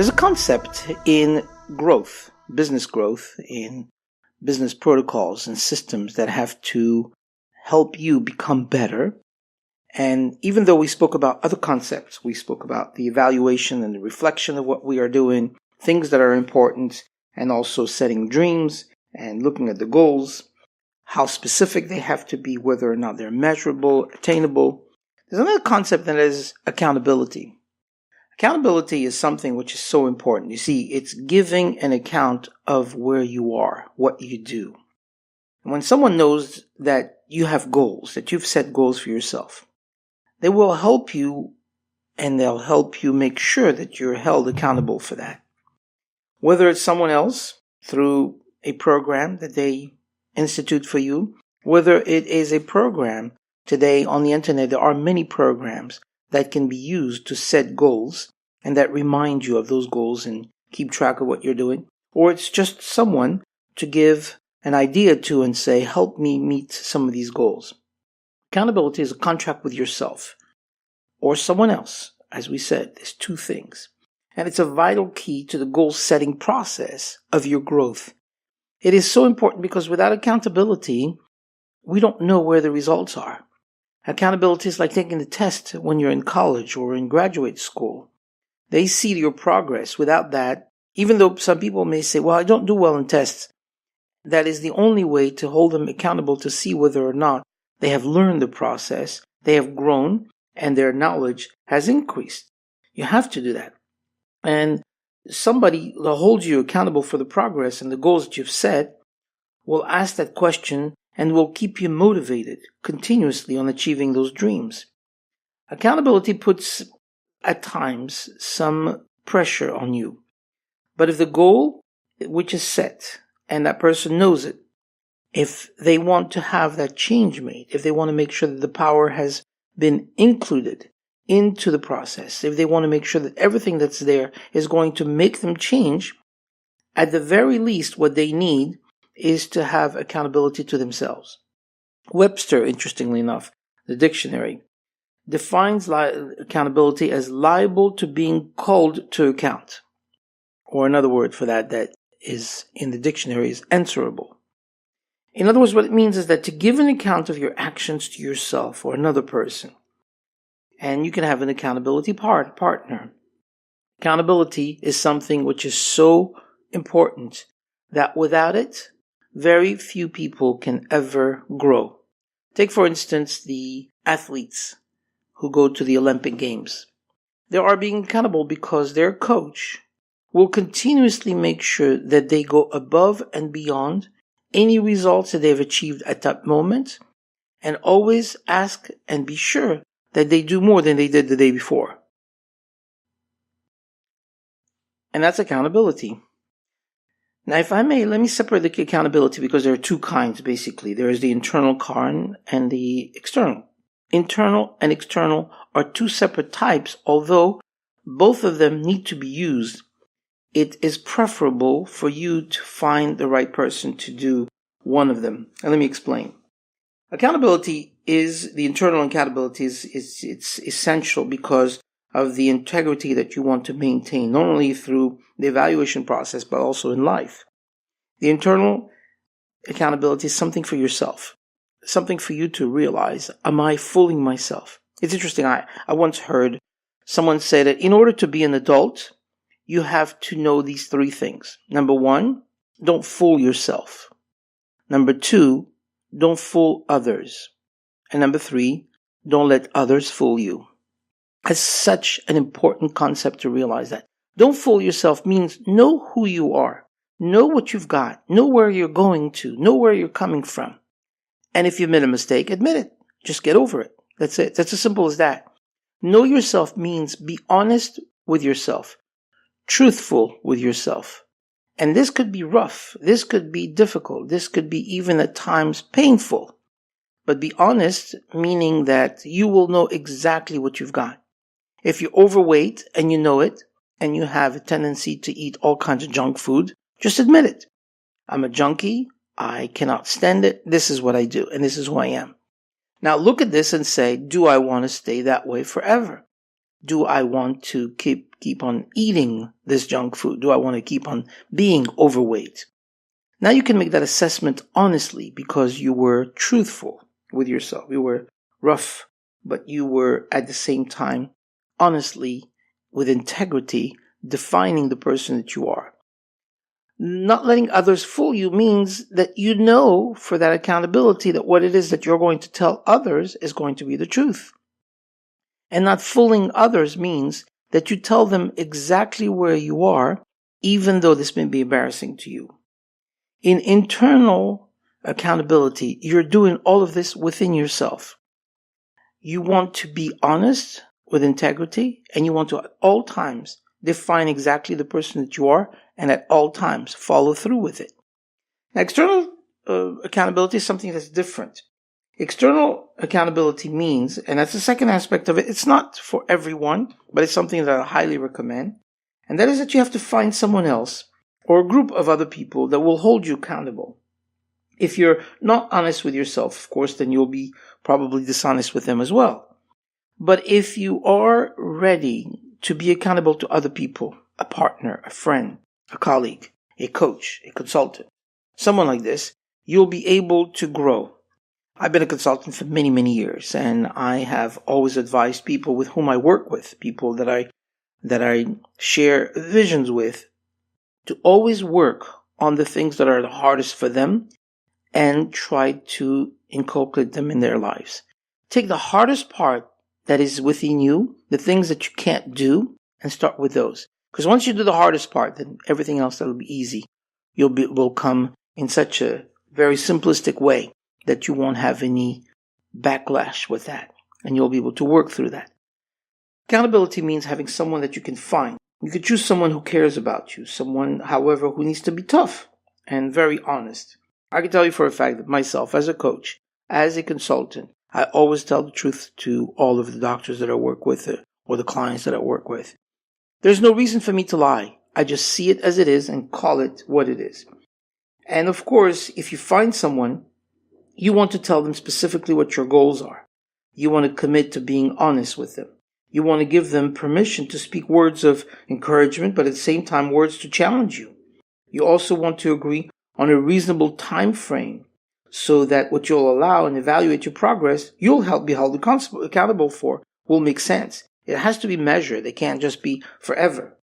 There's a concept in growth, in business protocols and systems that have to help you become better. And even though we spoke about other concepts, we spoke about the evaluation and the reflection of what we are doing, things that are important, and also setting dreams and looking at the goals, how specific they have to be, whether or not they're measurable, attainable. There's another concept that is accountability. Accountability is something which is so important. You see, it's giving an account of where you are, what you do. And when someone knows that you have goals, that you've set goals for yourself, they will help you, and they'll help you make sure that you're held accountable for that. Whether it's someone else through a program that they institute for you, whether it is a program today on the internet, there are many programs that can be used to set goals and that remind you of those goals and keep track of what you're doing. Or it's just someone to give an idea to and say, help me meet some of these goals. Accountability is a contract with yourself or someone else. As we said, there's two things. And it's a vital key to the goal-setting process of your growth. It is so important because without accountability, we don't know where the results are. Accountability is like taking the test when you're in college or in graduate school. They see your progress. Without that, even though some people may say, well, I don't do well in tests, that is the only way to hold them accountable to see whether or not they have learned the process, they have grown, and their knowledge has increased. You have to do that. And somebody that holds you accountable for the progress and the goals that you've set will ask that question and will keep you motivated continuously on achieving those dreams. Accountability puts, at times, some pressure on you. But if the goal, which is set, and that person knows it, if they want to have that change made, if they want to make sure that the power has been included into the process, if they want to make sure that everything that's there is going to make them change, at the very least, what they need is to have accountability to themselves. Webster, interestingly enough, the dictionary, defines accountability as liable to being called to account. Or another word for that is in the dictionary is answerable. In other words, what it means is that to give an account of your actions to yourself or another person. And you can have an accountability partner. Accountability is something which is so important that without it, very few people can ever grow. Take, for instance, the athletes who go to the Olympic Games. They are being accountable because their coach will continuously make sure that they go above and beyond any results that they've achieved at that moment, and always ask and be sure that they do more than they did the day before. And that's accountability. Now, if I may, let me separate the accountability because there are two kinds, basically. There is the internal kind and the external. Internal and external are two separate types, although both of them need to be used. It is preferable for you to find the right person to do one of them. And let me explain. Accountability is, the internal accountability it's essential because of the integrity that you want to maintain, not only through the evaluation process, but also in life. The internal accountability is something for yourself, something for you to realize, am I fooling myself? It's interesting, I once heard someone say that in order to be an adult, you have to know these three things. Number one, don't fool yourself. Number two, don't fool others. And number three, don't let others fool you. It's such an important concept to realize that. Don't fool yourself means know who you are. Know what you've got. Know where you're going to. Know where you're coming from. And if you made a mistake, admit it. Just get over it. That's it. That's as simple as that. Know yourself means be honest with yourself. Truthful with yourself. And this could be rough. This could be difficult. This could be even at times painful. But be honest, meaning that you will know exactly what you've got. If you're overweight and you know it, and you have a tendency to eat all kinds of junk food, just admit it. I'm a junkie. I cannot stand it. This is what I do, and this is who I am. Now look at this and say, do I want to stay that way forever? Do I want to keep on eating this junk food? Do I want to keep on being overweight? Now you can make that assessment honestly because you were truthful with yourself. You were rough, but you were at the same time honestly, with integrity, defining the person that you are. Not letting others fool you means that you know for that accountability that what it is that you're going to tell others is going to be the truth. And not fooling others means that you tell them exactly where you are, even though this may be embarrassing to you. In internal accountability, you're doing all of this within yourself. You want to be honest with integrity, and you want to at all times define exactly the person that you are, and at all times follow through with it. Now, external accountability is something that's different. External accountability means, and that's the second aspect of it, it's not for everyone, but it's something that I highly recommend, and that is that you have to find someone else or a group of other people that will hold you accountable. If you're not honest with yourself, of course, then you'll be probably dishonest with them as well. But if you are ready to be accountable to other people, a partner, a friend, a colleague, a coach, a consultant, someone like this, you'll be able to grow. I've been a consultant for many, many years, and I have always advised people with whom I work with, people that I share visions with, to always work on the things that are the hardest for them and try to inculcate them in their lives. Take the hardest part that is within you, the things that you can't do, and start with those. Because once you do the hardest part, then everything else will be easy. Will come in such a very simplistic way that you won't have any backlash with that, and you'll be able to work through that. Accountability means having someone that you can find. You could choose someone who cares about you, someone, however, who needs to be tough and very honest. I can tell you for a fact that myself, as a coach, as a consultant, I always tell the truth to all of the doctors that I work with or the clients that I work with. There's no reason for me to lie. I just see it as it is and call it what it is. And of course, if you find someone, you want to tell them specifically what your goals are. You want to commit to being honest with them. You want to give them permission to speak words of encouragement, but at the same time, words to challenge you. You also want to agree on a reasonable time frame so that what you'll allow and evaluate your progress, you'll be held accountable for, will make sense. It has to be measured. It can't just be forever.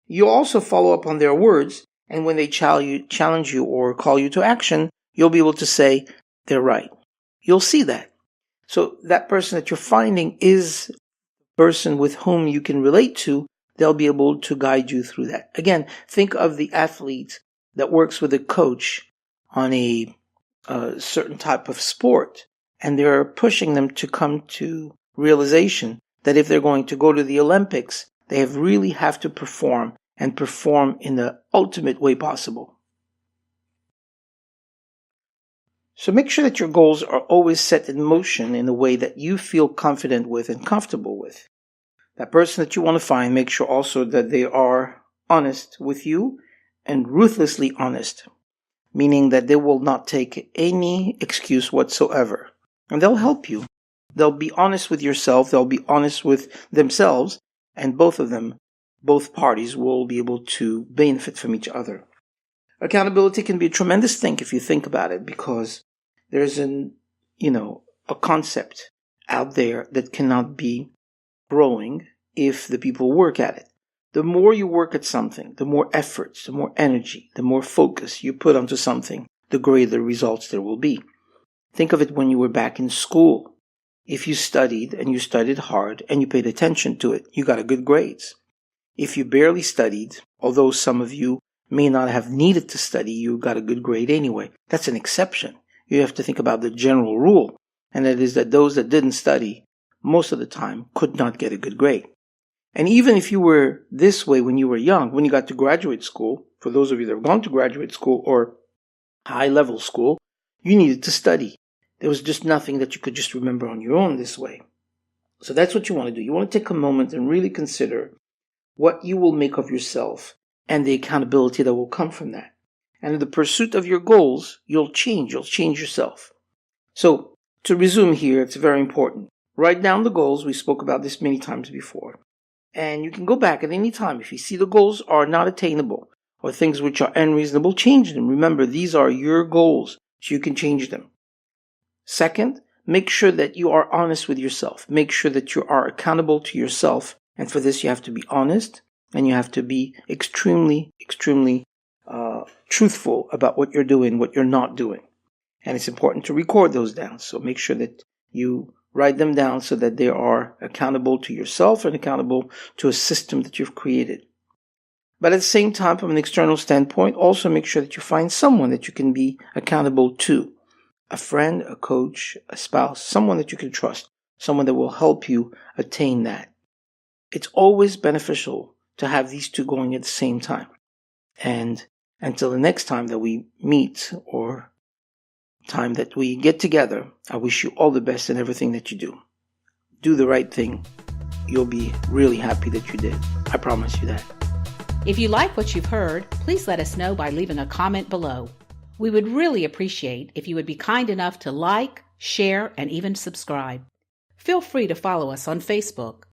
You'll also follow up on their words, and when they challenge you or call you to action, you'll be able to say, they're right. You'll see that. So that person that you're finding is the person with whom you can relate to. They'll be able to guide you through that. Again, think of the athlete that works with a coach on a certain type of sport, and they're pushing them to come to realization that if they're going to go to the Olympics, they really have to perform and perform in the ultimate way possible. So make sure that your goals are always set in motion in a way that you feel confident with and comfortable with. That person that you want to find, make sure also that they are honest with you and ruthlessly honest, meaning that they will not take any excuse whatsoever. And they'll help you. They'll be honest with yourself, they'll be honest with themselves, and both parties will be able to benefit from each other. Accountability can be a tremendous thing if you think about it, because there's a concept out there that cannot be growing if the people work at it. The more you work at something, the more efforts, the more energy, the more focus you put onto something, the greater the results there will be. Think of it when you were back in school. If you studied and you studied hard and you paid attention to it, you got good grades. If you barely studied, although some of you may not have needed to study, you got a good grade anyway. That's an exception. You have to think about the general rule, and that is that those that didn't study most of the time could not get a good grade. And even if you were this way when you were young, when you got to graduate school, for those of you that have gone to graduate school or high-level school, you needed to study. There was just nothing that you could just remember on your own this way. So that's what you want to do. You want to take a moment and really consider what you will make of yourself and the accountability that will come from that. And in the pursuit of your goals, you'll change yourself. So to resume here, it's very important. Write down the goals. We spoke about this many times before. And you can go back at any time. If you see the goals are not attainable or things which are unreasonable, change them. Remember, these are your goals, so you can change them. Second, make sure that you are honest with yourself. Make sure that you are accountable to yourself. And for this, you have to be honest and you have to be extremely truthful about what you're doing, what you're not doing. And it's important to record those down. So make sure that you write them down so that they are accountable to yourself and accountable to a system that you've created. But at the same time, from an external standpoint, also make sure that you find someone that you can be accountable to. A friend, a coach, a spouse, someone that you can trust, someone that will help you attain that. It's always beneficial to have these two going at the same time. And until the next time that we meet or time that we get together, I wish you all the best in everything that you do. Do the right thing. You'll be really happy that you did. I promise you that. If you like what you've heard, please let us know by leaving a comment below. We would really appreciate if you would be kind enough to like, share, and even subscribe. Feel free to follow us on Facebook.